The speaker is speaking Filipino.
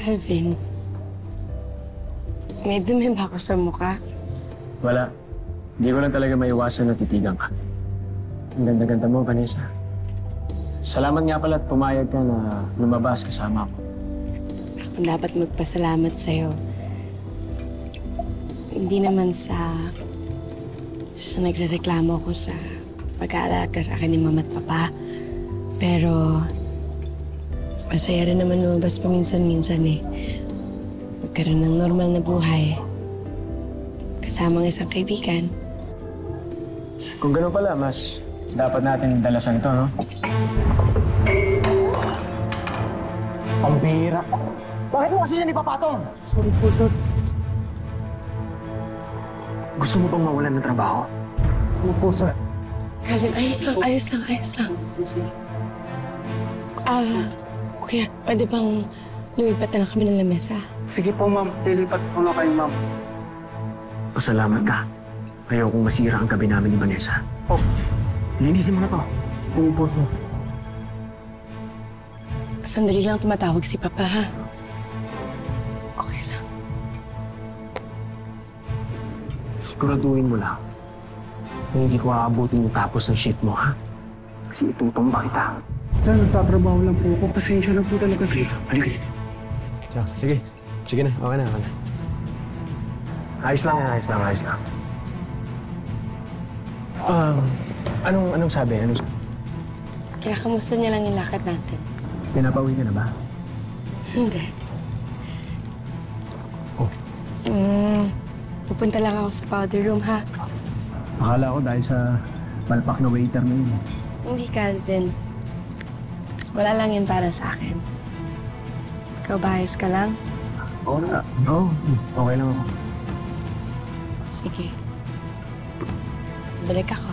Calvin, may dumi ba ako sa mukha? Wala. Hindi ko lang talaga maiwasan na titigan ka. Ang ganda-ganda mo, Vanessa. Salamat nga pala at pumayag ka na lumabas kasama ko. Ako dapat magpasalamat sa'yo. Hindi naman sa nagrereklamo ko sa pag-aalaga sa akin ni Mama at Papa. Pero masaya rin naman lumabas paminsan-minsan eh. Magkaroon ng normal na buhay. Kasama ng isang kaibigan. Kung gano'n pala, mas dapat natin dalasan ito, no? Pambira. Bakit mo kasi yan ipapatong? Sorry po, sir. Gusto mo bang mawalan ng trabaho? Ano po, sir? Calvin, ayos lang. Kuya, pwede bang lumipat na lang kami ng lamesa? Sige po, ma'am. Lilipat po na kayo, ma'am. Pasalamat ka. Ayaw kong masira ang gabi namin ni Vanessa. Oh, linisin mo na to. Sige po, sir. Sandali lang tumatawag si Papa, ha? Okay lang. Siguraduhin mo lang na hindi ko aabutin yung tapos ng shift mo, ha? Kasi itutumba kita. Sir, nagtatrabaho lang po ako. Pasensya na po talaga, sir. Halika dito. Sige. Sige na. Okay na. Ayos lang. Anong sabi? Kaya kamusta niya lang yung lakad natin? Pinapauwi ka na ba? Hindi. Oh. Pupunta lang ako sa powder room, ha? Akala ko dahil sa palpak na waiter na yun. Hindi, Calvin. Wala lang yun para sa akin. Ikaw ba, ayos ka lang? Oo na. Oo. Okay lang ako. Sige. Balik ako.